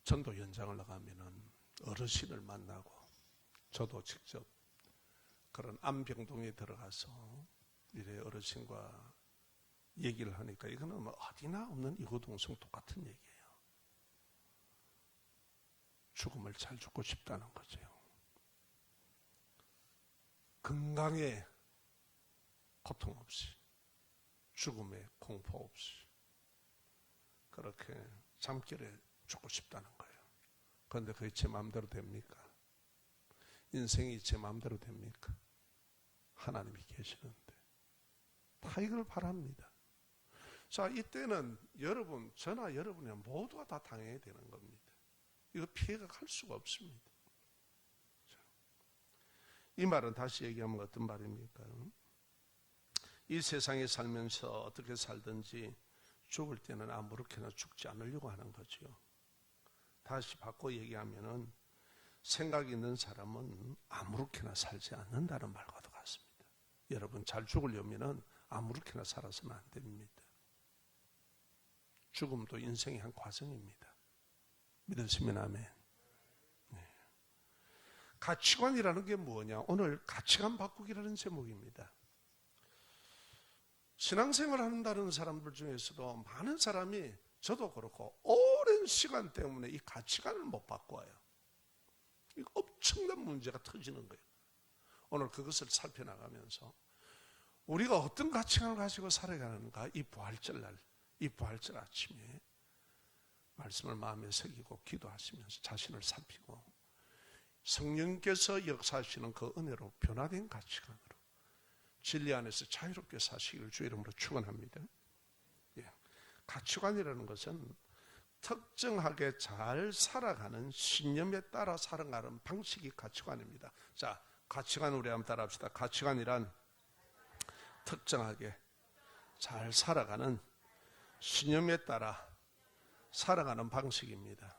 전도 현장을 나가면은 어르신을 만나고, 저도 직접 그런 암병동에 들어가서 이래 어르신과 얘기를 하니까 이거는 뭐 어디나 없는 이구동성 똑같은 얘기예요. 죽음을 잘 죽고 싶다는 거죠. 건강에 고통 없이, 죽음에 공포 없이 그렇게 잠결에 죽고 싶다는 거예요. 그런데 그게 제 마음대로 됩니까? 인생이 제 마음대로 됩니까? 하나님이 계시는데 다 이걸 바랍니다. 자, 이때는 여러분, 저나 여러분이 모두가 다 당해야 되는 겁니다. 이거 피해가 갈 수가 없습니다. 자, 이 말은 다시 얘기하면 어떤 말입니까? 이 세상에 살면서 어떻게 살든지 죽을 때는 아무렇게나 죽지 않으려고 하는 거죠. 다시 바꿔 얘기하면은 생각 있는 사람은 아무렇게나 살지 않는다는 말과도 같습니다. 여러분, 잘 죽으려면은 아무렇게나 살아서는 안 됩니다. 죽음도 인생의 한 과정입니다. 믿으시면 아멘. 네. 가치관이라는 게 뭐냐? 오늘 가치관 바꾸기라는 제목입니다. 신앙생활 한다는 사람들 중에서도 많은 사람이, 저도 그렇고 오랜 시간 때문에 이 가치관을 못 바꿔요. 이거 엄청난 문제가 터지는 거예요. 오늘 그것을 살펴나가면서 우리가 어떤 가치관을 가지고 살아가는가, 이 부활절 아침에 말씀을 마음에 새기고 기도하시면서 자신을 살피고 성령께서 역사하시는 그 은혜로 변화된 가치관으로 진리 안에서 자유롭게 사시기를 주의 이름으로 축원합니다. 예. 가치관이라는 것은 특정하게 잘 살아가는 신념에 따라 살아가는 방식이 가치관입니다. 자, 가치관 우리 한번 따라합시다. 가치관이란 특정하게 잘 살아가는 신념에 따라 살아가는 방식입니다.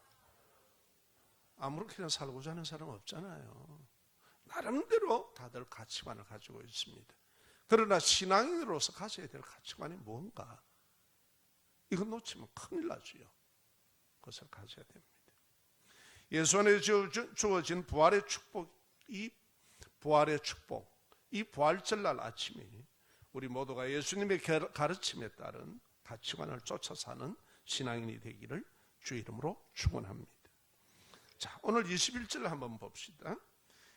아무렇게나 살고자 하는 사람 없잖아요. 나름대로 다들 가치관을 가지고 있습니다. 그러나 신앙인으로서 가져야 될 가치관이 뭔가, 이건 놓치면 큰일 나죠. 그것을 가져야 됩니다. 예수 안에 주어진 부활의 축복, 이 부활절날 아침이 우리 모두가 예수님의 가르침에 따른 가치관을 쫓아 사는 신앙인이 되기를 주의 이름으로 축원합니다. 자, 오늘 21절 한번 봅시다.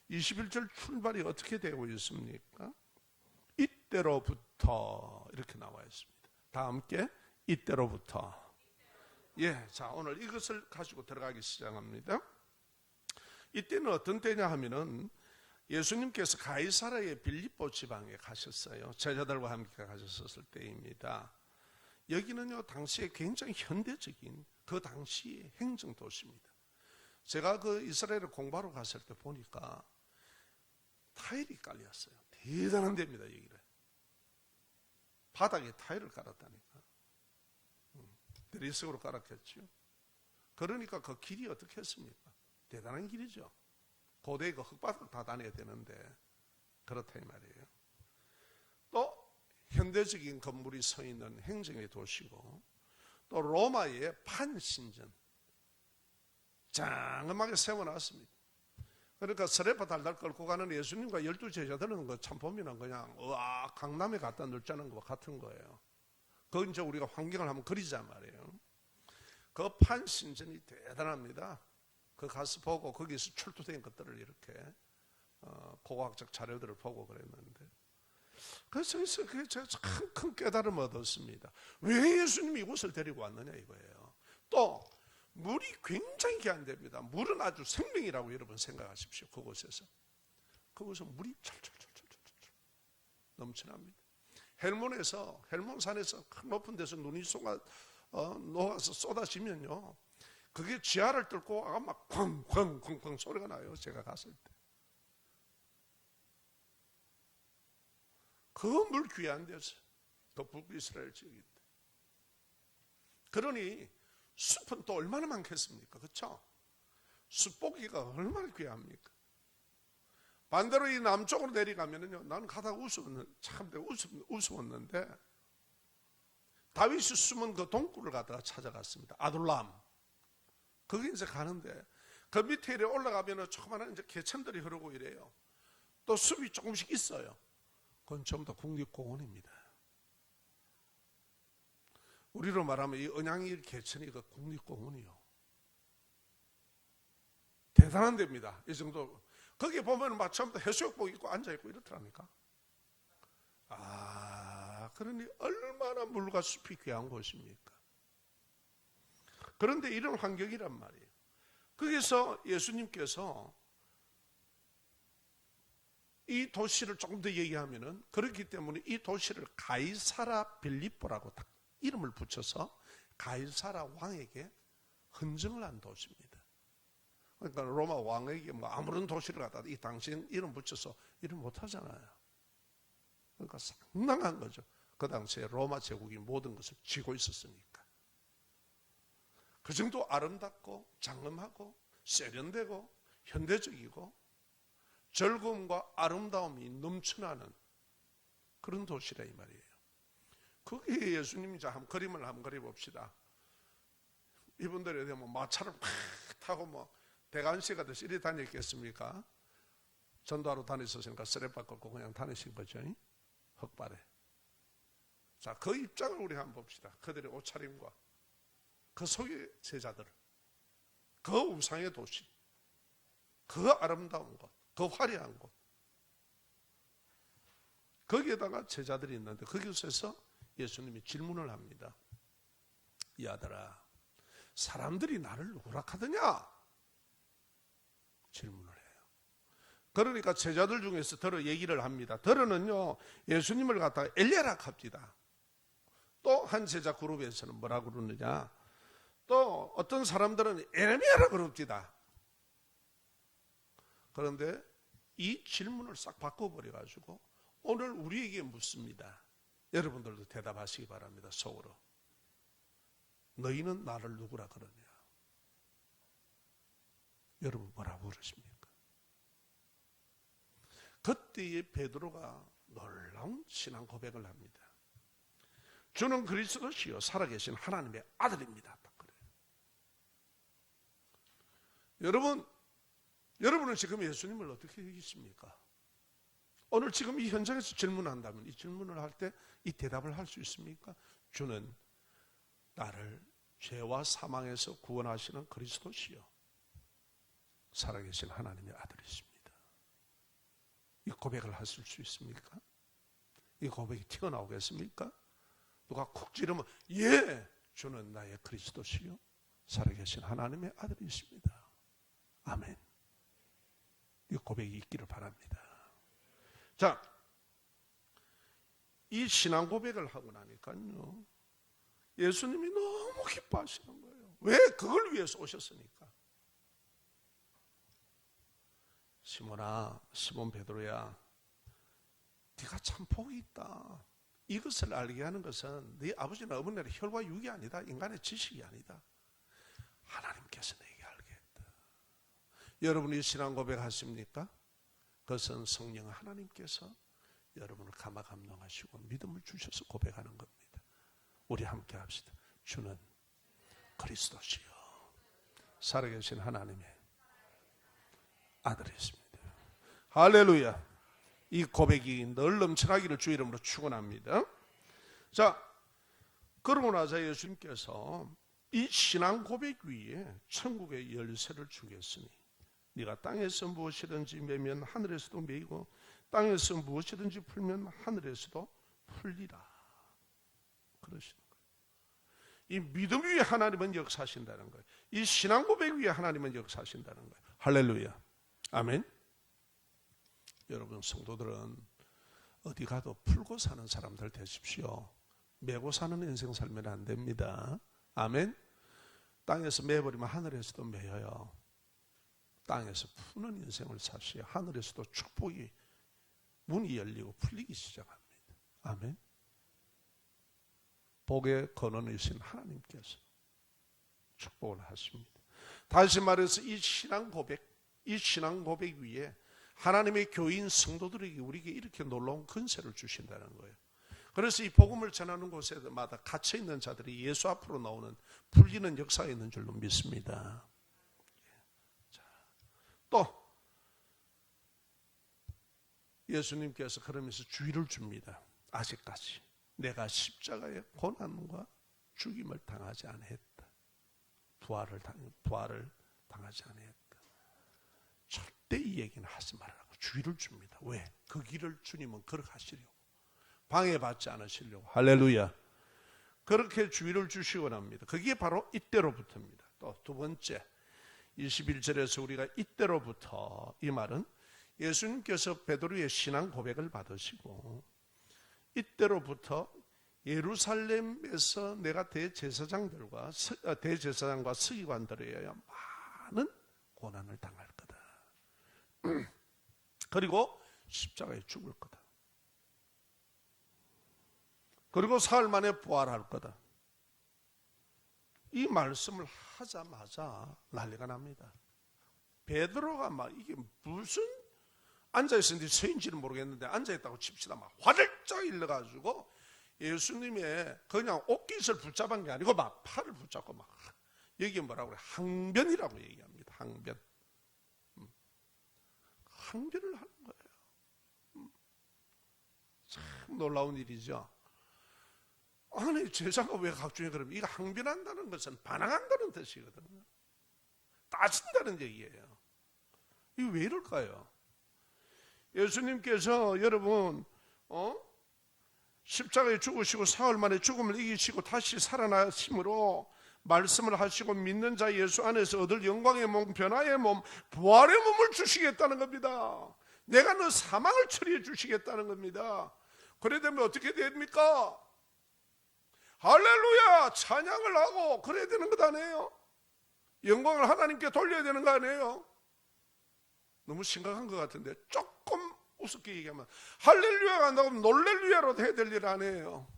21절 출발이 어떻게 되고 있습니까? 이때로부터 이렇게 나와 있습니다. 다 함께 이때로부터. 예, 자, 오늘 이것을 가지고 들어가기 시작합니다. 이때는 어떤 때냐 하면은 예수님께서 가이사라의 빌립보 지방에 가셨어요. 제자들과 함께 가셨을 때입니다. 여기는요, 당시에 굉장히 현대적인 그 당시의 행정 도시입니다. 제가 그 이스라엘을 공부하러 갔을 때 보니까 타일이 깔렸어요. 대단한 데입니다, 여기는. 바닥에 타일을 깔았다니까. 드레스으로 깔았겠죠. 그러니까 그 길이 어떻게 했습니까? 대단한 길이죠. 고대에 그 흙바닥 다 다녀야 되는데 그렇다 이 말이에요. 또 현대적인 건물이 서 있는 행정의 도시고, 또 로마의 판신전 장엄하게 세워놨습니다. 그러니까 스레퍼 달달 끌고 가는 예수님과 12제자들은 그 참 보면은 그냥 와 강남에 갖다 놓자는 것 같은 거예요. 그건 이제 우리가 환경을 한번 그리자 말이에요. 그 판신전이 대단합니다. 그 가서 보고 거기서 출토된 것들을 이렇게 고고학적 자료들을 보고 그랬는데, 그래서 제가 참 큰 깨달음을 얻었습니다. 왜 예수님이 이곳을 데리고 왔느냐 이거예요. 또 물이 굉장히 귀한답니다. 물은 아주 생명이라고 여러분 생각하십시오. 그곳은 물이 찰찰찰찰 넘쳐납니다. 헬몬산에서 큰 높은 데서 눈이 녹아서 쏟아지면요, 그게 지하를 뚫고 아까 막 쾅쾅쾅쾅 소리가 나요. 제가 갔을 때. 그 물 귀한 데서 그 북이스라엘 지역인데, 그러니 숲은 또 얼마나 많겠습니까? 그렇죠? 숲보기가 얼마나 귀합니까? 반대로 이 남쪽으로 내려가면은요, 나는 가다가 우스웠는데 다윗이 숨은 그 동굴을 가다가 찾아갔습니다. 아둘람. 거기 이제 가는데 그 밑에 이래 올라가면은 조그마한 이제 개천들이 흐르고 이래요. 또 숲이 조금씩 있어요. 그건 전부 다 국립공원입니다. 우리로 말하면 이 은양일 개천이 그 국립공원이요. 대단한 데입니다. 이 정도. 거기 보면 막 처음부터 해수욕복 입고 앉아있고 이렇더라니까. 그러니 얼마나 물과 숲이 귀한 곳입니까? 그런데 이런 환경이란 말이에요. 거기서 예수님께서 이 도시를 조금 더 얘기하면은, 그렇기 때문에 이 도시를 가이사라 빌립보라고 딱 이름을 붙여서 가이사라 왕에게 헌정을 한 도시입니다. 그러니까 로마 왕에게 뭐 아무런 도시를 갖다 이 당신 이름 붙여서 이름 못 하잖아요. 그러니까 상당한 거죠. 그 당시에 로마 제국이 모든 것을 쥐고 있었으니까. 그 정도 아름답고 장엄하고 세련되고 현대적이고 즐거움과 아름다움이 넘쳐나는 그런 도시라 이 말이에요. 거기에 예수님이 한 그림을 한번 그려봅시다. 이분들에 대한 마차를 팍 타고 뭐 대관시 가듯이 이리 다녔겠습니까? 전도하러 다니셨으니까 쓰레빠 걷고 그냥 다니신 거죠. 흙발에. 자, 그 입장을 우리 한번 봅시다. 그들의 옷차림과 그 속의 제자들, 그 우상의 도시, 그 아름다운 곳, 그 화려한 곳, 거기에다가 제자들이 있는데 거기서 예수님이 질문을 합니다. 이 아들아, 사람들이 나를 누구라 하더냐? 질문을 해요. 그러니까 제자들 중에서 더러 얘기를 합니다. 더러는요, 예수님을 갖다가 엘리야라 합니다. 또 한 제자 그룹에서는 뭐라 그러느냐? 또 어떤 사람들은 에레미야라 그럽니다. 그런데 이 질문을 싹 바꿔버려가지고 오늘 우리에게 묻습니다. 여러분들도 대답하시기 바랍니다. 속으로. 너희는 나를 누구라 그러냐? 여러분 뭐라고 그러십니까? 그때의 베드로가 놀라운 신앙 고백을 합니다. 주는 그리스도시요 살아계신 하나님의 아들입니다. 딱 그래요. 여러분은 지금 예수님을 어떻게 여기십니까? 오늘 지금 이 현장에서 질문한다면 이 질문을 할 때 이 대답을 할 수 있습니까? 주는 나를 죄와 사망에서 구원하시는 그리스도시요 살아계신 하나님의 아들이십니다. 이 고백을 하실 수 있습니까? 이 고백이 튀어나오겠습니까? 누가 콕 찌르면 예! 주는 나의 그리스도시요 살아계신 하나님의 아들이십니다. 아멘. 이 고백이 있기를 바랍니다. 자, 이 신앙 고백을 하고 나니까요, 예수님이 너무 기뻐하시는 거예요. 왜? 그걸 위해서 오셨으니까. 시몬아, 시몬 베드로야, 네가 참 복이 있다. 이것을 알게 하는 것은 네 아버지나 어머니의 혈과 육이 아니다. 인간의 지식이 아니다. 하나님께서 내게 알게 했다. 여러분이 신앙 고백하십니까? 그것은 성령 하나님께서 여러분을 감화감동하시고 믿음을 주셔서 고백하는 겁니다. 우리 함께 합시다. 주는 그리스도시요 살아계신 하나님의 아들이십니다. 할렐루야. 이 고백이 늘 넘쳐나기를 주 이름으로 축원합니다. 자, 그러고 나서 예수님께서 이 신앙 고백 위에 천국의 열쇠를 주겠으니 네가 땅에서 무엇이든지 매면 하늘에서도 매이고 땅에서 무엇이든지 풀면 하늘에서도 풀리라. 그러시는 거예요. 이 믿음 위에 하나님은 역사하신다는 거예요. 이 신앙 고백 위에 하나님은 역사하신다는 거예요. 할렐루야. 아멘. 여러분 성도들은 어디 가도 풀고 사는 사람들 되십시오. 매고 사는 인생 살면 안 됩니다. 아멘. 땅에서 매버리면 하늘에서도 매여요. 땅에서 푸는 인생을 사시어 하늘에서도 축복이 문이 열리고 풀리기 시작합니다. 아멘. 복의 근원이신 하나님께서 축복을 하십니다. 다시 말해서 이 신앙 고백 위에 하나님의 교인 성도들에게 우리에게 이렇게 놀라운 권세를 주신다는 거예요. 그래서 이 복음을 전하는 곳에마다 갇혀있는 자들이 예수 앞으로 나오는 풀리는 역사가 있는 줄로 믿습니다. 또 예수님께서 그러면서 주의를 줍니다. 아직까지 내가 십자가의 고난과 죽임을 당하지 않았다. 부활을 당하지 않았다. 절대 이 얘기는 하지 말라고 주의를 줍니다. 왜? 그 길을 주님은 걸어가시려고, 방해받지 않으시려고. 할렐루야. 그렇게 주의를 주시곤 합니다. 그게 바로 이때로부터입니다. 또 두 번째 21절에서 우리가 이때로부터, 이 말은 예수님께서 베드로의 신앙 고백을 받으시고 이때로부터 예루살렘에서 내가 대제사장과 서기관들에 의하여 많은 고난을 당할 거다. 그리고 십자가에 죽을 거다. 그리고 사흘 만에 부활할 거다. 이 말씀을 하자마자 난리가 납니다. 베드로가 막 이게 무슨 앉아있었는지 서인지는 모르겠는데 앉아있다고 칩시다. 막 화들짝 일러가지고 예수님의 그냥 옷깃을 붙잡은 게 아니고 막 팔을 붙잡고 막 여기 뭐라고 그래? 항변이라고 얘기합니다. 항변. 항변을 하는 거예요. 참 놀라운 일이죠. 아니 제자가 왜 각중에 그러면 이거 항변한다는 것은 반항한다는 뜻이거든요. 따진다는 얘기예요. 이거 왜 이럴까요? 예수님께서 여러분 십자가에 죽으시고 사흘 만에 죽음을 이기시고 다시 살아나심으로 말씀을 하시고 믿는 자 예수 안에서 얻을 영광의 몸, 변화의 몸, 부활의 몸을 주시겠다는 겁니다. 내가 너 사망을 처리해 주시겠다는 겁니다. 그래 되면 어떻게 됩니까? 할렐루야! 찬양을 하고 그래야 되는 것 아니에요? 영광을 하나님께 돌려야 되는 거 아니에요? 너무 심각한 것 같은데 조금 우습게 얘기하면 할렐루야가 한다고 하면 놀렐루야로 해야 될 일 아니에요.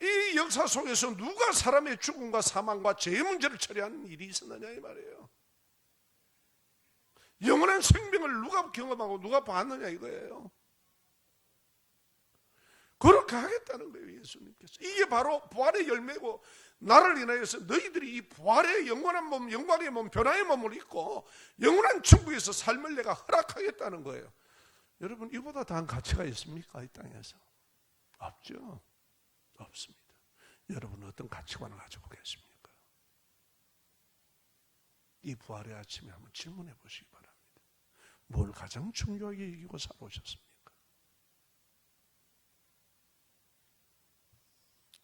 이 역사 속에서 누가 사람의 죽음과 사망과 죄의 문제를 처리하는 일이 있었느냐 이 말이에요. 영원한 생명을 누가 경험하고 누가 봤느냐 이거예요. 그렇게 하겠다는 거예요 예수님께서. 이게 바로 부활의 열매고 나를 인하여서 너희들이 이 부활의 영원한 몸, 영광의 몸, 변화의 몸을 입고 영원한 천국에서 삶을 내가 허락하겠다는 거예요. 여러분 이보다 더한 가치가 있습니까? 이 땅에서 없죠. 없습니다. 여러분은 어떤 가치관을 가지고 계십니까? 이 부활의 아침에 한번 질문해 보시기 바랍니다. 뭘 가장 중요하게 여기고 살아오셨습니까?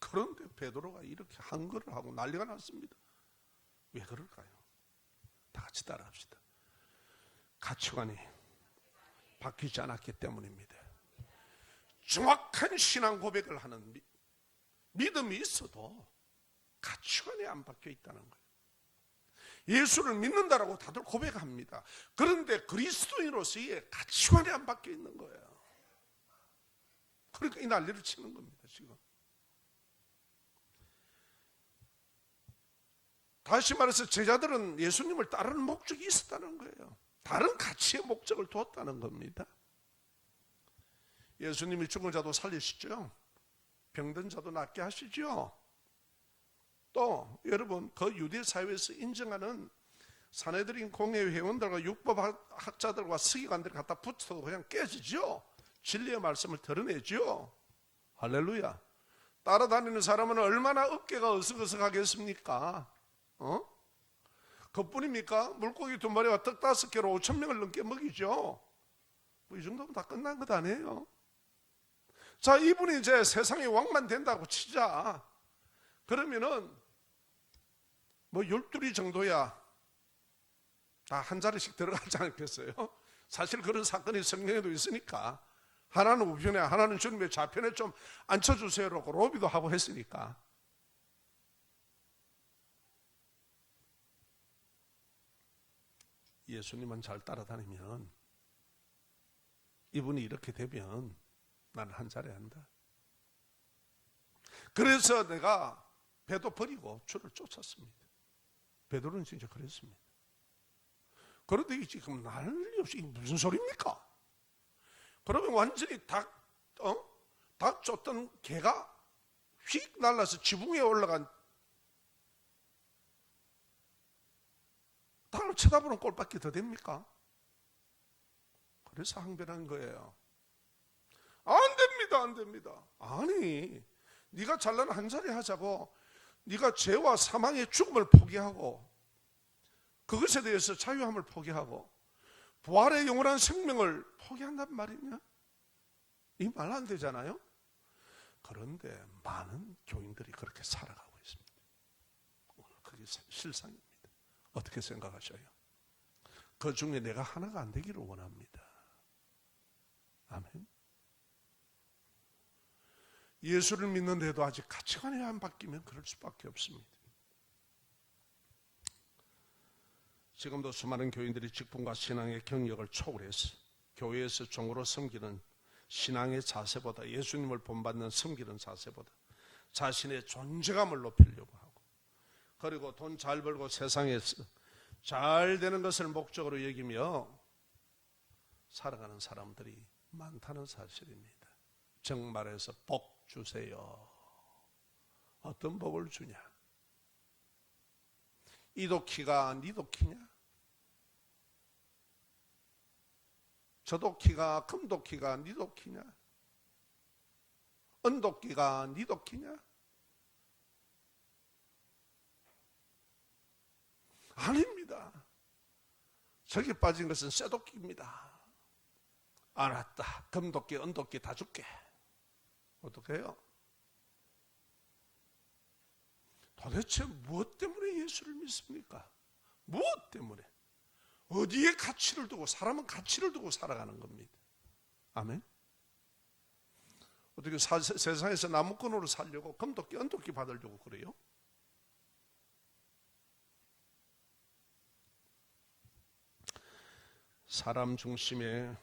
그런데 베드로가 이렇게 한거를 하고 난리가 났습니다. 왜 그럴까요? 다 같이 따라합시다. 가치관이 바뀌지 않았기 때문입니다. 정확한 신앙 고백을 하는 믿음이 있어도 가치관이 안 바뀌어 있다는 거예요. 예수를 믿는다라고 다들 고백합니다. 그런데 그리스도인으로서의 가치관이 안 바뀌어 있는 거예요. 그러니까 이 난리를 치는 겁니다. 지금 다시 말해서 제자들은 예수님을 따르는 목적이 있었다는 거예요. 다른 가치의 목적을 두었다는 겁니다. 예수님이 죽은 자도 살리시죠. 병든 자도 낫게 하시죠. 또 여러분 그 유대 사회에서 인정하는 사내들인 공회 회원들과 율법학자들과 서기관들이 갖다 붙어도 그냥 깨지죠. 진리의 말씀을 드러내죠. 할렐루야. 따라다니는 사람은 얼마나 어깨가 어석어석하겠습니까? 그뿐입니까? 물고기 2마리와 떡 5개로 5,000명을 넘게 먹이죠. 뭐 이 정도면 다 끝난 것 아니에요? 자, 이분이 이제 세상의 왕만 된다고 치자. 그러면은 뭐 12리 정도야 다 한 자리씩 들어가지 않겠어요? 사실 그런 사건이 성경에도 있으니까 하나는 우편에 하나는 주님의 좌편에 좀 앉혀주세요라고 로비도 하고 했으니까. 예수님만 잘 따라다니면 이분이 이렇게 되면 나는 한 자리 한다. 그래서 내가 배도 버리고 주를 쫓았습니다. 베드로는 진짜 그랬습니다. 그런데 이게 지금 난리 없이 이게 무슨 소리입니까? 그러면 완전히 닭 쫓던 개가 휙 날라서 지붕에 올라간 닭을 쳐다보는 꼴밖에 더 됩니까? 그래서 항변한 거예요. 안 됩니다, 안 됩니다. 아니, 네가 잘난 한 자리 하자고, 네가 죄와 사망의 죽음을 포기하고 그것에 대해서 자유함을 포기하고 부활의 영원한 생명을 포기한단 말이냐? 이 말 안 되잖아요. 그런데 많은 교인들이 그렇게 살아가고 있습니다. 그게 실상입니다. 어떻게 생각하셔요? 그 중에 내가 하나가 안 되기를 원합니다. 아멘. 예수를 믿는데도 아직 가치관이 안 바뀌면 그럴 수밖에 없습니다. 지금도 수많은 교인들이 직분과 신앙의 경력을 초월해서 교회에서 종으로 섬기는 신앙의 자세보다, 예수님을 본받는 섬기는 자세보다 자신의 존재감을 높이려고 하고, 그리고 돈 잘 벌고 세상에서 잘 되는 것을 목적으로 여기며 살아가는 사람들이 많다는 사실입니다. 정말해서 복 주세요. 어떤 복을 주냐? 이도키가 니도키냐? 저도키가 금도키가 니도키냐? 은도끼가 니도키냐? 아닙니다. 저기 빠진 것은 쇠도끼입니다. 알았다. 금도끼, 은도끼 다 줄게. 어떻게 해요? 도대체 무엇 때문에 예수를 믿습니까? 무엇 때문에? 어디에 가치를 두고, 사람은 가치를 두고 살아가는 겁니다. 아멘? 어떻게 세상에서 나무꾼으로 살려고 금도끼, 은도끼 받으려고 그래요? 사람 중심의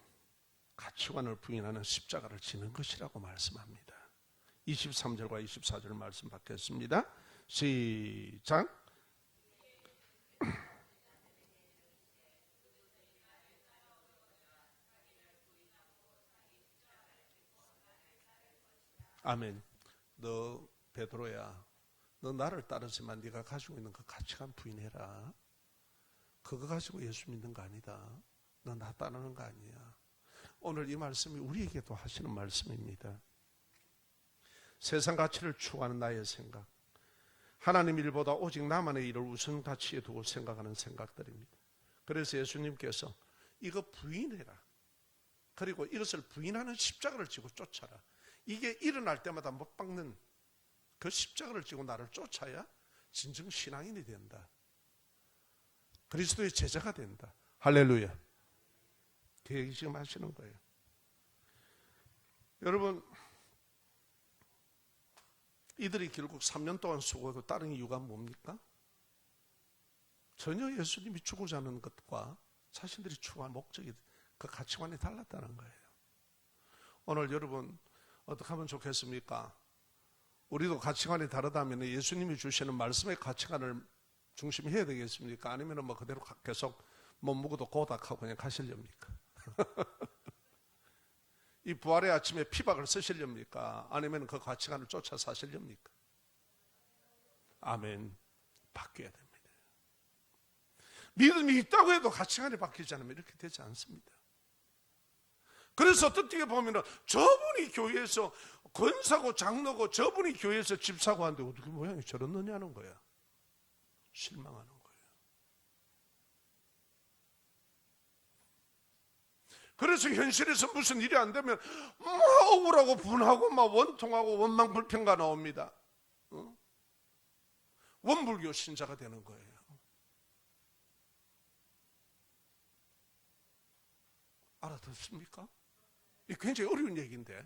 가치관을 부인하는 십자가를 지는 것이라고 말씀합니다. 23절과 24절 말씀 받겠습니다. 시작. 아멘. 너 베드로야, 너 나를 따르지만 네가 가지고 있는 그 가치관 부인해라. 그거 가지고 예수 믿는 거 아니다. 너 나 따르는 거 아니야. 오늘 이 말씀이 우리에게도 하시는 말씀입니다. 세상 가치를 추구하는 나의 생각, 하나님 일보다 오직 나만의 일을 우선 가치에 두고 생각하는 생각들입니다. 그래서 예수님께서 이거 부인해라. 그리고 이것을 부인하는 십자가를 지고 쫓아라. 이게 일어날 때마다 못 박는 그 십자가를 지고 나를 쫓아야 진정 신앙인이 된다. 그리스도의 제자가 된다. 할렐루야. 그 얘기 지금 하시는 거예요. 여러분, 이들이 결국 3년 동안 수고하고 다른 이유가 뭡니까? 전혀 예수님이 주고자 하는 것과 자신들이 추구한 목적이, 그 가치관이 달랐다는 거예요. 오늘 여러분 어떻게 하면 좋겠습니까? 우리도 가치관이 다르다면 예수님이 주시는 말씀의 가치관을 중심히 해야 되겠습니까? 아니면 뭐 그대로 계속 못 먹어도 고닥하고 그냥 가시렵니까? 이 부활의 아침에 피박을 쓰시렵니까? 아니면 그 가치관을 쫓아 사시렵니까? 아멘. 바뀌어야 됩니다. 믿음이 있다고 해도 가치관이 바뀌지 않으면 이렇게 되지 않습니다. 그래서 어떻게 보면 저분이 교회에서 권사고 장로고 저분이 교회에서 집사고 하는데 어떻게 모양이 저렇느냐는 거야. 실망하는 거예요. 그래서 현실에서 무슨 일이 안 되면 막 억울하고 분하고 막 원통하고 원망불평가 나옵니다. 원불교 신자가 되는 거예요. 알아듣습니까? 이게 굉장히 어려운 얘기인데,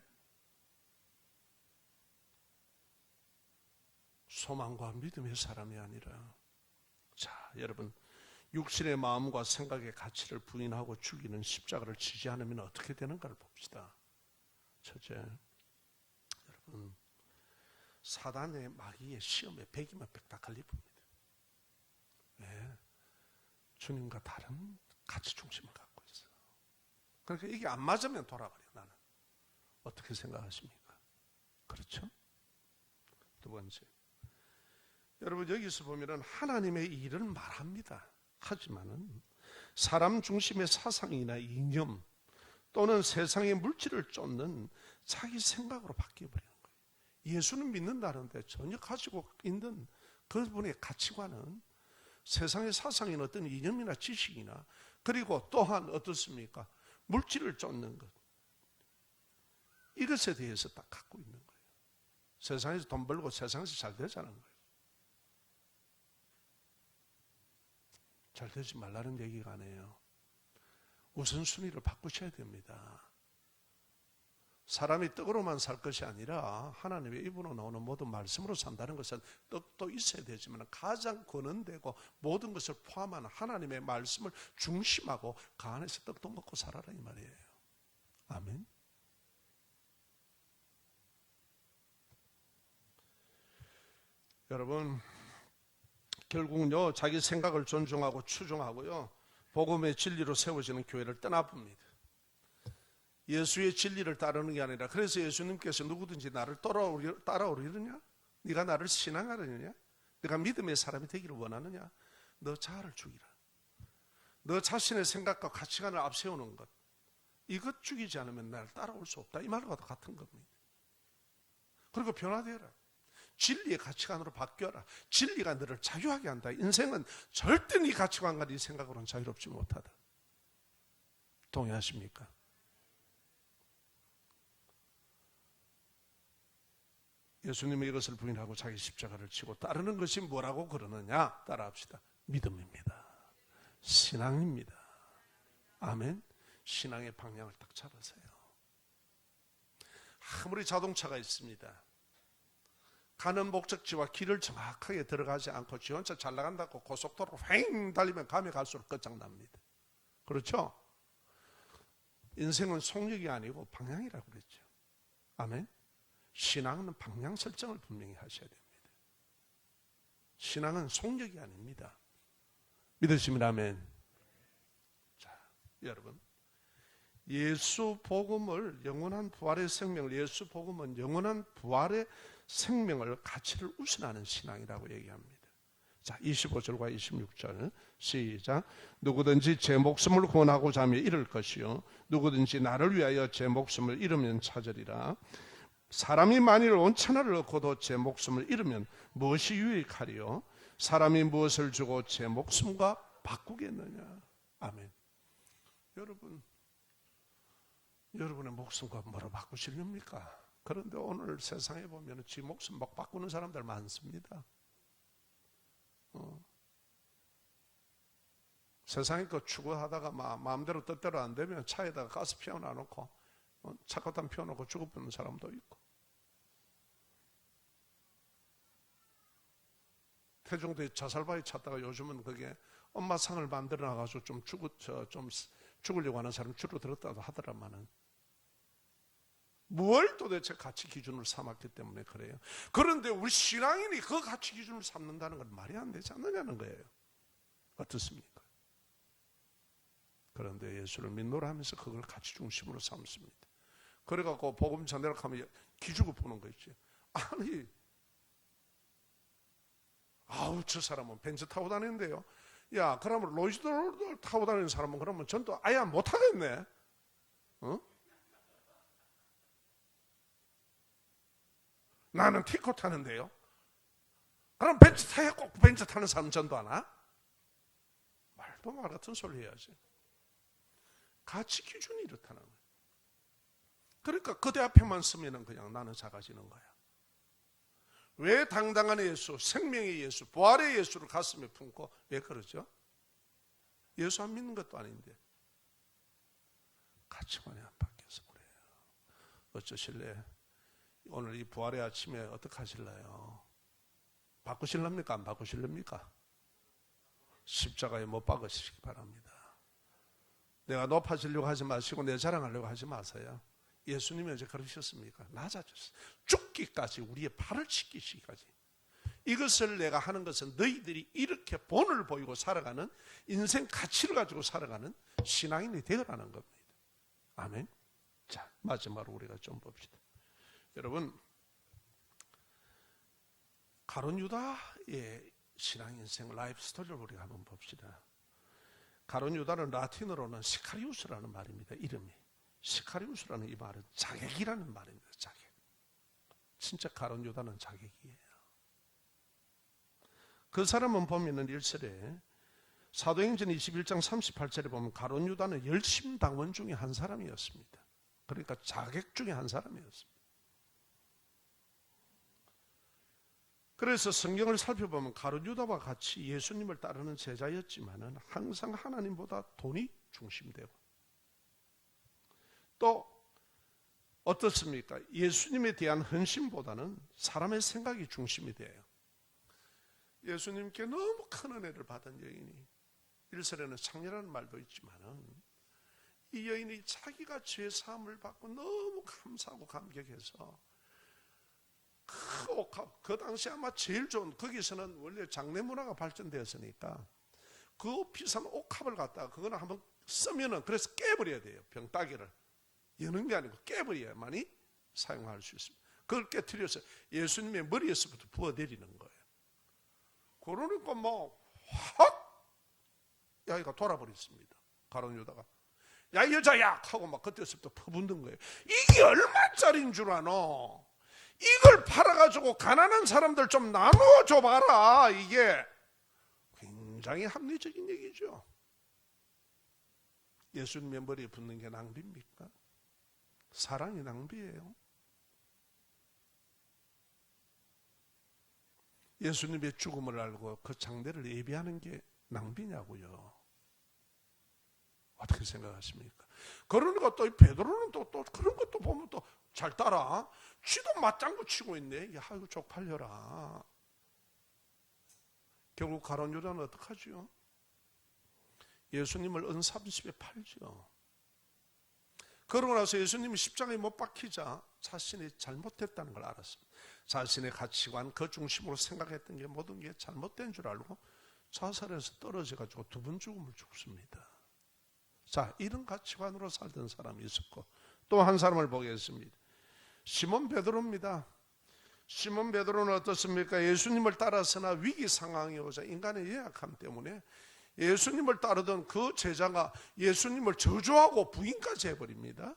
소망과 믿음의 사람이 아니라, 자, 여러분, 육신의 마음과 생각의 가치를 부인하고 죽이는 십자가를 지지 않으면 어떻게 되는가를 봅시다. 첫째, 여러분, 사단의 마귀의 시험에 백이면 백다 걸립니다. 왜? 주님과 다른 가치 중심을 갖고 있어. 그러니까 이게 안 맞으면 돌아버려. 나는 어떻게 생각하십니까? 그렇죠? 두 번째, 여러분 여기서 보면은 하나님의 일을 말합니다. 하지만은 사람 중심의 사상이나 이념, 또는 세상의 물질을 쫓는 자기 생각으로 바뀌어버리는 거예요. 예수는 믿는다는데 전혀 가지고 있는 그분의 가치관은 세상의 사상인 어떤 이념이나 지식이나, 그리고 또한 어떻습니까? 물질을 쫓는 것, 이것에 대해서 딱 갖고 있는 거예요. 세상에서 돈 벌고 세상에서 잘 되자는 거예요. 잘 되지 말라는 얘기가 아니에요. 우선순위를 바꾸셔야 됩니다. 사람이 떡으로만 살 것이 아니라 하나님의 입으로 나오는 모든 말씀으로 산다는 것은 떡도 있어야 되지만 가장 근원되고 모든 것을 포함한 하나님의 말씀을 중심하고 그 안에서 떡도 먹고 살아라, 이 말이에요. 아멘. 여러분, 결국은요, 자기 생각을 존중하고 추종하고요, 복음의 진리로 세워지는 교회를 떠나봅니다. 예수의 진리를 따르는 게 아니라, 그래서 예수님께서 누구든지 나를 따라오려느냐? 네가 나를 신앙하느냐? 네가 믿음의 사람이 되기를 원하느냐? 너 자아를 죽이라. 너 자신의 생각과 가치관을 앞세우는 것, 이것 죽이지 않으면 나를 따라올 수 없다, 이 말과 같은 겁니다. 그리고 변화되어라. 진리의 가치관으로 바뀌어라. 진리가 너를 자유하게 한다. 인생은 절대 네 가치관과 네 생각으로는 자유롭지 못하다. 동의하십니까? 예수님이 이것을 부인하고 자기 십자가를 치고 따르는 것이 뭐라고 그러느냐? 따라합시다. 믿음입니다. 신앙입니다. 아멘. 신앙의 방향을 딱 잡으세요. 아무리 자동차가 있습니다. 가는 목적지와 길을 정확하게 들어가지 않고 지 혼자 잘 나간다고 고속도로로 휑 달리면 가면 갈수록 끝장납니다. 그렇죠? 인생은 속력이 아니고 방향이라고 그랬죠. 아멘. 신앙은 방향 설정을 분명히 하셔야 됩니다. 신앙은 속력이 아닙니다. 믿으시면 아멘. 자, 여러분, 예수 복음을, 영원한 부활의 생명을, 예수 복음은 영원한 부활의 생명을, 가치를 우선하는 신앙이라고 얘기합니다. 자, 25절과 26절 시작. 누구든지 제 목숨을 구원하고자 하면 잃을 것이요 누구든지 나를 위하여 제 목숨을 잃으면 찾으리라. 사람이 만일 온 천하를 얻고도 제 목숨을 잃으면 무엇이 유익하리요? 사람이 무엇을 주고 제 목숨과 바꾸겠느냐? 아멘. 여러분의 목숨과 뭐로 바꾸시렵니까? 그런데 오늘 세상에 보면 지 목숨 막 바꾸는 사람들 많습니다. 세상에 그 추구하다가 마음대로 뜻대로 안 되면 차에다가 가스 피워놔놓고 차가탄 피워놓고 죽어버리는 사람도 있고, 태종대 자살바위 찾다가 요즘은 그게 엄마 상을 만들어 놔가지고 좀 죽으려고 하는 사람이 줄어들었다고 하더라마는, 뭘 도대체 가치 기준을 삼았기 때문에 그래요. 그런데 우리 신앙인이 그 가치 기준을 삼는다는 건 말이 안 되지 않느냐는 거예요. 어떻습니까? 그런데 예수를 믿노라 하면서 그걸 가치 중심으로 삼습니다. 그래갖고 복음 전하려고 하면 기죽어 보는 거 있지. 아니, 저 사람은 벤츠 타고 다니는데요. 야, 그러면 로이스를 타고 다니는 사람은 그러면 전도 아예 못 하겠네. 나는 티코 타는데요. 그럼 벤츠 타야 꼭 벤츠 타는 사람 전도하나? 말도 말 같은 소리 해야지. 가치 기준이 이렇다는 거예요. 그러니까 그대 앞에만 쓰면은 그냥 나는 작아지는 거야. 왜 당당한 예수, 생명의 예수, 부활의 예수를 가슴에 품고 왜 그러죠? 예수 안 믿는 것도 아닌데 가치관이 안 바뀌어서 그래요. 어쩌실래? 오늘 이 부활의 아침에 어떻게 하실래요? 바꾸실랍니까? 안 바꾸실랍니까? 십자가에 못 박으시기 바랍니다. 내가 높아지려고 하지 마시고 내 자랑하려고 하지 마세요. 예수님이 언제 그러셨습니까? 낮아졌어요. 죽기까지, 우리의 발을 씻기시기까지. 이것을 내가 하는 것은 너희들이 이렇게 본을 보이고 살아가는, 인생 가치를 가지고 살아가는 신앙인이 되어라는 겁니다. 아멘. 자, 마지막으로 우리가 좀 봅시다. 여러분, 가룟 유다의 신앙 인생 라이프 스토리를 우리가 한번 봅시다. 가룟 유다는 라틴어로는 시카리우스라는 말입니다. 이름이 시카리우스라는 이 말은 자객이라는 말입니다. 자객. 진짜 가룟 유다는 자객이에요. 그 사람은 보면은 1절에 사도행전 21장 38절에 보면 가룟 유다는 열심당원 중에 한 사람이었습니다. 그러니까 자객 중에 한 사람이었습니다. 그래서 성경을 살펴보면 가룟 유다와 같이 예수님을 따르는 제자였지만은 항상 하나님보다 돈이 중심되고 또 어떻습니까? 예수님에 대한 헌신보다는 사람의 생각이 중심이 돼요. 예수님께 너무 큰 은혜를 받은 여인이 1절에는 창녀라는 말도 있지만은 이 여인이 자기가 죄 사함을 받고 너무 감사하고 감격해서 그 옥합, 그 당시 아마 제일 좋은, 거기서는 원래 장례 문화가 발전되었으니까 그 비싼 옥합을 갖다가 그거는 한번 쓰면은 그래서 깨버려야 돼요. 병따개를 여는 게 아니고 깨버려야만이 사용할 수 있습니다. 그걸 깨트려서 예수님의 머리에서부터 부어내리는 거예요. 그러니까 확 야이가 돌아버렸습니다. 가룟 유다가 야 이 여자야 하고 막 그때서부터 퍼붓는 거예요. 이게 얼마짜리인 줄 아노? 이걸 팔아가지고 가난한 사람들 좀 나눠줘 봐라. 이게 굉장히 합리적인 얘기죠. 예수님의 머리에 붓는 게 낭비입니까? 사랑이 낭비예요. 예수님의 죽음을 알고 그 장례를 예비하는 게 낭비냐고요. 어떻게 생각하십니까? 그러니까 또 베드로는 또 그런 것도 보면 또 잘 따라 쥐도 맞장구 치고 있네. 야 이거 쪽팔려라. 결국 가룟 유다는 어떡하지요? 예수님을 은삼십에 팔죠. 그러고 나서 예수님이 십자가에 못 박히자 자신이 잘못했다는 걸 알았습니다. 자신의 가치관 그 중심으로 생각했던 게 모든 게 잘못된 줄 알고 자살해서 떨어져 가지고 두 번 죽음을 죽습니다. 자, 이런 가치관으로 살던 사람이 있었고 또 한 사람을 보겠습니다. 시몬 베드로입니다. 시몬 베드로는 어떻습니까? 예수님을 따라서나 위기 상황이 오자 인간의 연약함 때문에 예수님을 따르던 그 제자가 예수님을 저주하고 부인까지 해버립니다.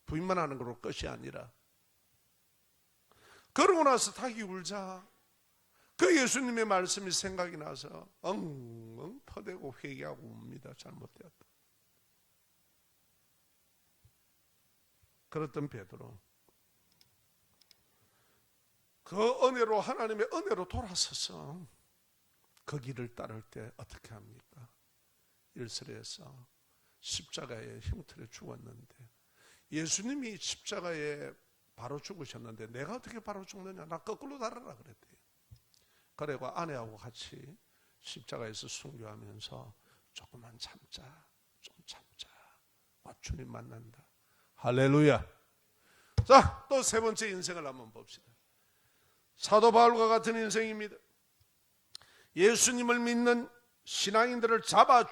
부인만 하는 걸로 끝이 아니라 그러고 나서 닭이 울자 그 예수님의 말씀이 생각이 나서 엉엉 퍼대고 회개하고 웁니다. 잘못되었다. 그랬던 베드로 그 은혜로 하나님의 은혜로 돌아서서 그 길을 따를 때 어떻게 합니까? 1절에서 십자가의 형틀에 죽었는데 예수님이 십자가에 바로 죽으셨는데 내가 어떻게 바로 죽느냐? 나 거꾸로 달아라 그랬대요. 그리고 아내하고 같이 십자가에서 순교하면서 조금만 참자, 좀 참자. 주님 만난다. 할렐루야. 자, 또 세 번째 인생을 한번 봅시다. 사도 바울과 같은 인생입니다. 예수님을 믿는 신앙인들을 잡아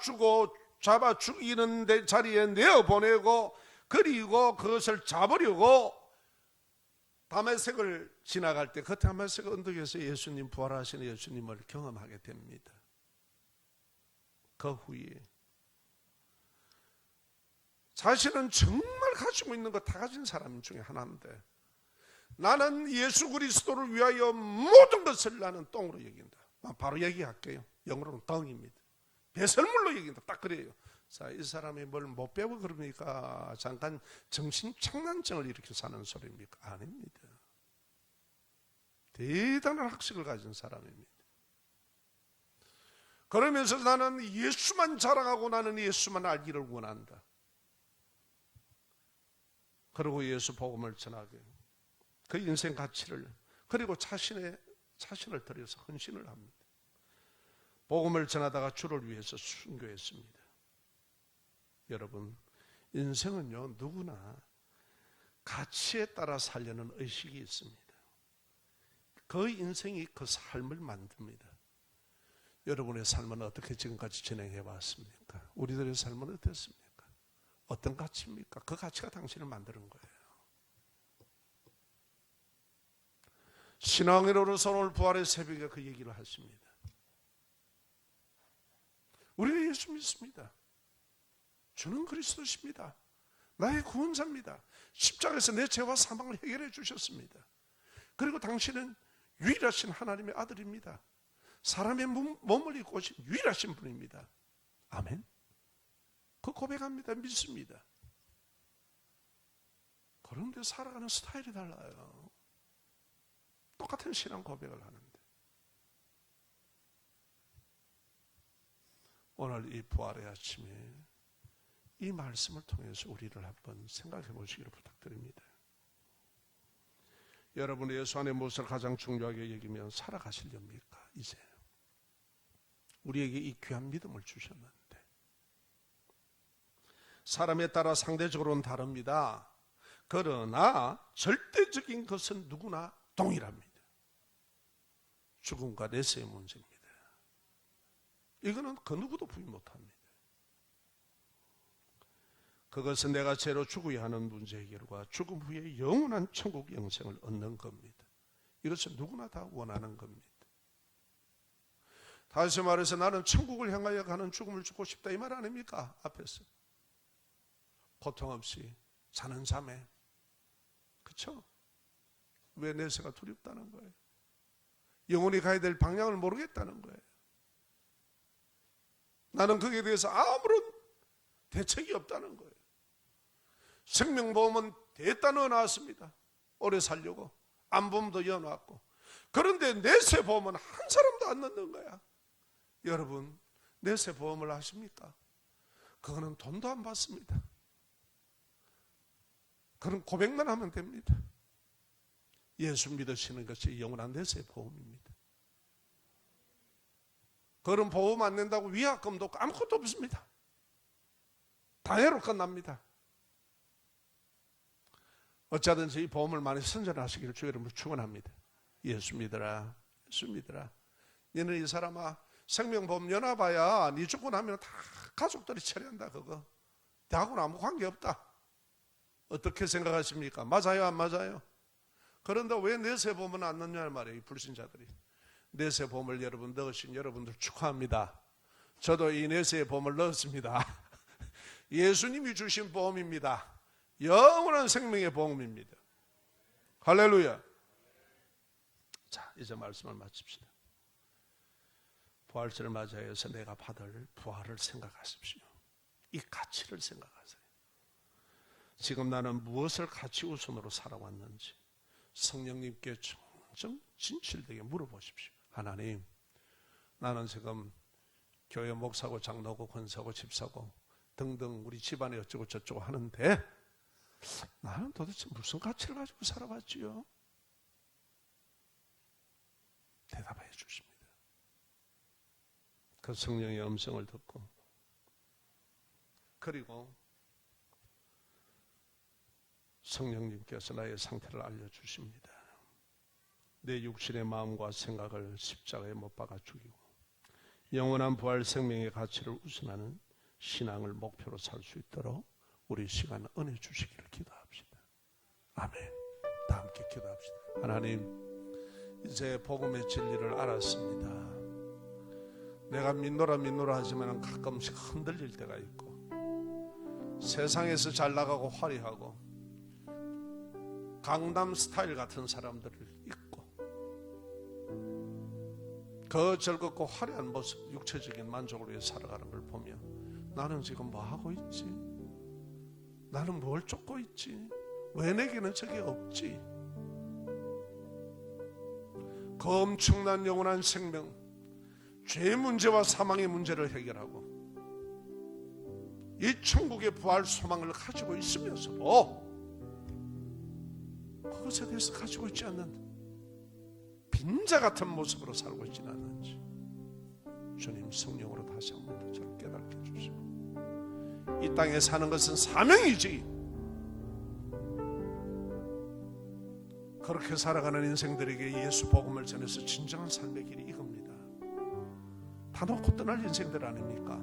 죽이는 자리에 내어보내고 그리고 그것을 잡으려고 다메섹을 지나갈 때 그 다메섹 언덕에서 예수님 부활하시는 예수님을 경험하게 됩니다. 그 후에 자신은 정말 가지고 있는 거 다 가진 사람 중에 하나인데 나는 예수 그리스도를 위하여 모든 것을 나는 똥으로 여긴다. 바로 얘기할게요. 영어로는 덩입니다. 배설물로 여긴다. 딱 그래요. 자, 이 사람이 뭘 못 배워 그럽니까? 잠깐 정신착란증을 일으켜 사는 소리입니까? 아닙니다. 대단한 학식을 가진 사람입니다. 그러면서 나는 예수만 자랑하고 나는 예수만 알기를 원한다. 그리고 예수 복음을 전하게 그 인생 가치를 그리고 자신을 들여서 헌신을 합니다. 복음을 전하다가 주를 위해서 순교했습니다. 여러분, 인생은요 누구나 가치에 따라 살려는 의식이 있습니다. 그 인생이 그 삶을 만듭니다. 여러분의 삶은 어떻게 지금까지 진행해 왔습니까? 우리들의 삶은 어땠습니까? 어떤 가치입니까? 그 가치가 당신을 만드는 거예요. 신앙으로서 오늘 부활의 새벽에 그 얘기를 하십니다. 우리가 예수 믿습니다. 주는 그리스도십니다. 나의 구원자입니다. 십자가에서 내 죄와 사망을 해결해 주셨습니다. 그리고 당신은 유일하신 하나님의 아들입니다. 사람의 몸을 입고 오신 유일하신 분입니다. 아멘. 그 고백합니다. 믿습니다. 그런데 살아가는 스타일이 달라요. 똑같은 신앙 고백을 하는데. 오늘 이 부활의 아침에 이 말씀을 통해서 우리를 한번 생각해 보시기를 부탁드립니다. 여러분, 예수 안에 무엇을 가장 중요하게 여기면 살아가시렵니까? 이제 우리에게 이 귀한 믿음을 주셨는데, 사람에 따라 상대적으로는 다릅니다. 그러나 절대적인 것은 누구나 동일합니다. 죽음과 내세의 문제입니다. 이거는 그 누구도 부인 못합니다. 그것은 내가 죄로 죽어야 하는 문제 해결과 죽음 후에 영원한 천국 영생을 얻는 겁니다. 이것은 누구나 다 원하는 겁니다. 다시 말해서 나는 천국을 향하여 가는 죽음을 죽고 싶다, 이 말 아닙니까? 앞에서 고통 없이 자는 잠에, 그렇죠? 왜 내세가 두렵다는 거예요? 영원히 가야 될 방향을 모르겠다는 거예요. 나는 거기에 대해서 아무런 대책이 없다는 거예요. 생명보험은 대다 넣어놨습니다. 오래 살려고. 암보험도 넣어놨고. 그런데 내세보험은 한 사람도 안 넣는 거야. 여러분, 내세보험을 아십니까? 그거는 돈도 안 받습니다. 그런 고백만 하면 됩니다. 예수 믿으시는 것이 영원한 내세보험입니다. 그런 보험 안 낸다고 위약금도 없고 아무것도 없습니다. 다해로 끝납니다. 어쩌든지 이 보험을 많이 선전하시기를 주의 이름으로 축원합니다. 예수 믿어라, 예수 믿어라. 너는 이 사람아, 생명보험 연합봐야 네 죽고 나면 다 가족들이 처리한다. 그거 나하고는 아무 관계없다. 어떻게 생각하십니까? 맞아요, 안 맞아요? 그런데 왜 내세보험은 안 넣느냐 말이에요. 이 불신자들이. 내세보험을 여러분 넣으신 여러분들 축하합니다. 저도 이 내세보험을 넣었습니다. 예수님이 주신 보험입니다. 영원한 생명의 보험입니다. 할렐루야. 자, 이제 말씀을 마칩시다. 부활절을 맞이해서 내가 받을 부활을 생각하십시오. 이 가치를 생각하세요. 지금 나는 무엇을 가치 우선으로 살아왔는지 성령님께 점점 진실되게 물어보십시오. 하나님, 나는 지금 교회 목사고 장로고 권사고 집사고 등등 우리 집안에 어쩌고 저쩌고 하는데 나는 도대체 무슨 가치를 가지고 살아왔지요? 대답해 주십니다. 그 성령의 음성을 듣고, 그리고 성령님께서 나의 상태를 알려주십니다. 내 육신의 마음과 생각을 십자가에 못 박아 죽이고 영원한 부활 생명의 가치를 우선하는 신앙을 목표로 살 수 있도록 우리 시간 은혜 주시기를 기도합시다. 아멘. 다 함께 기도합시다. 하나님, 이제 복음의 진리를 알았습니다. 내가 믿노라 하지만 가끔씩 흔들릴 때가 있고, 세상에서 잘 나가고 화려하고 강남 스타일 같은 사람들을 있고, 그 즐겁고 화려한 모습, 육체적인 만족을 위해 살아가는 걸 보면 나는 지금 뭐 하고 있지? 나는 뭘 쫓고 있지? 왜 내게는 저게 없지? 그 엄청난 영원한 생명, 죄의 문제와 사망의 문제를 해결하고 이 천국의 부활 소망을 가지고 있으면서도 그것에 대해서 가지고 있지 않는 빈자 같은 모습으로 살고 있지는 않는지 주님 성령으로 다시 한 번 더 저를 깨닫게 해주시고, 이 땅에 사는 것은 사명이지, 그렇게 살아가는 인생들에게 예수 복음을 전해서 진정한 삶의 길이 이겁니다. 다 놓고 떠날 인생들 아닙니까?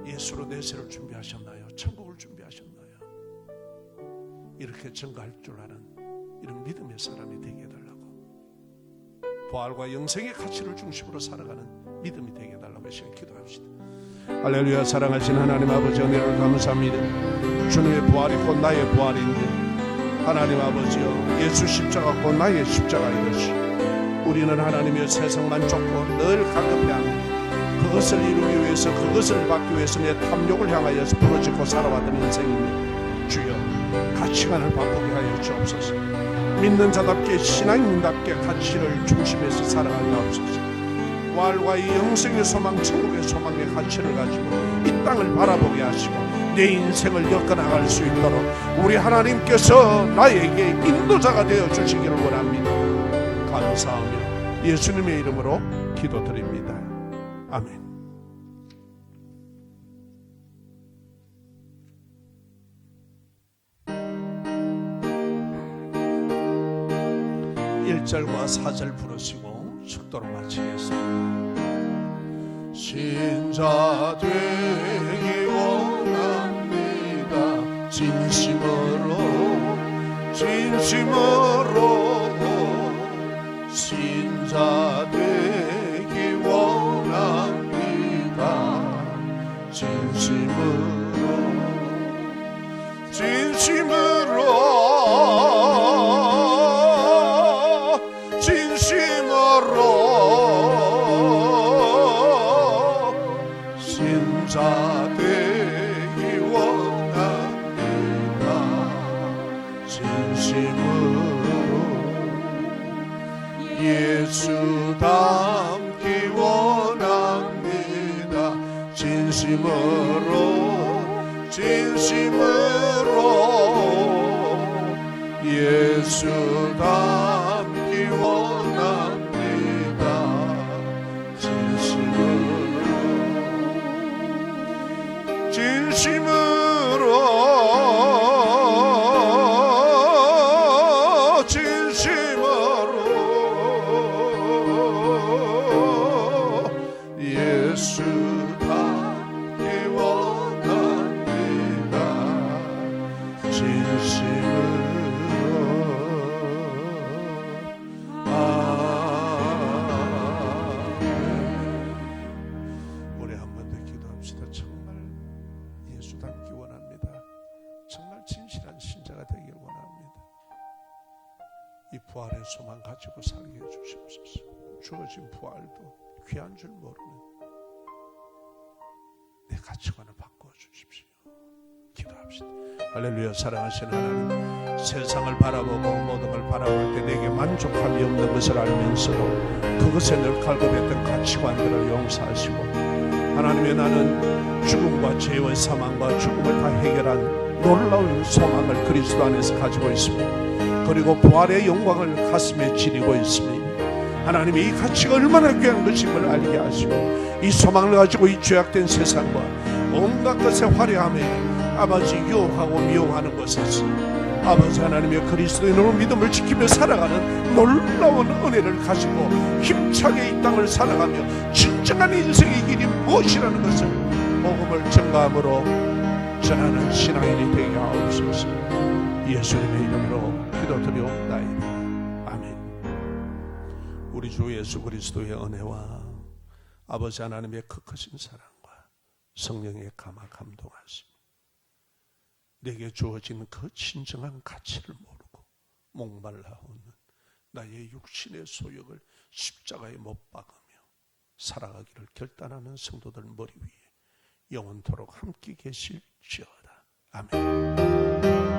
예수로 내세를 준비하셨나요? 천국을 준비하셨나요? 이렇게 증거할 줄 아는 이런 믿음의 사람이 되게 해달라고, 부활과 영생의 가치를 중심으로 살아가는 믿음이 되게 해달라고 이 시간 기도합시다. 할렐루야. 사랑하신 하나님 아버지, 은혜를 감사합니다. 주님의 부활이 곧 나의 부활인데 하나님 아버지여, 예수 십자가 곧 나의 십자가이듯이 우리는 하나님의 세상만 쫓고 늘 갈급해합니다. 그것을 이루기 위해서, 그것을 받기 위해서 내 탐욕을 향하여서 부르짖고 살아왔던 인생입니다. 주여, 가치관을 바꾸게 하여 주옵소서. 믿는 자답게, 신앙인답게 가치를 중심에서 살아가게 하옵소서. 부활과 이 영생의 소망, 천국의 소망의 가치를 가지고 이 땅을 바라보게 하시고 내 인생을 엮어나갈 수 있도록 우리 하나님께서 나에게 인도자가 되어 주시기를 원합니다. 감사하며 예수님의 이름으로 기도드립니다. 아멘. 1절과 4절 부르시고 축도로 마치겠습니다. 신자 되기 원합니다. 진심으로 신자 되기 원합니다. 진심으로 신자 되기 원합니다. 진심으로 예수 닮기 원합니다. 진심으로 예수 닮기 원합니다. 진심으로 예수 닮기 원합니다. 진심으로. 우리 한 번 더 기도합시다. 정말 예수 닮기 원합니다. 정말 진실한 신자가 되길 원합니다. 이 부활의 소망 가지고 살게 해주시옵소서. 주어진 부활도 귀한 줄 모르는 내 가치관을 바꾸어 주십시오. 기도합시다. 할렐루야. 사랑하시는 하나님, 세상을 바라보고 모든 걸 바라볼 때 내게 만족함이 없는 것을 알면서도 그것에 늘 갈급했던 가치관들을 용서하시고, 하나님의 나는 죽음과 죄와 사망과 죽음을 다 해결한 놀라운 소망을 그리스도 안에서 가지고 있습니다. 그리고 부활의 영광을 가슴에 지니고 있습니다. 하나님의 이 가치가 얼마나 귀한 것임을 알게 하시고, 이 소망을 가지고 이 죄악된 세상과 온갖 것의 화려함에 아버지 유혹하고 미혹하는 것에서 아버지 하나님의 그리스도인으로 믿음을 지키며 살아가는 놀라운 은혜를 가지고 힘차게 이 땅을 살아가며 진정한 인생의 길이 무엇이라는 것을 복음을 전가함으로 전하는 신앙인이 되게 하옵소서. 예수님의 이름으로 기도드리옵나이다. 아멘. 우리 주 예수 그리스도의 은혜와 아버지 하나님의 그 크신 사랑과 성령의 감화 감동하심, 내게 주어진 그 진정한 가치를 모르고 목말라오는 나의 육신의 소욕을 십자가에 못 박으며 살아가기를 결단하는 성도들 머리 위에 영원토록 함께 계실지어다. 아멘.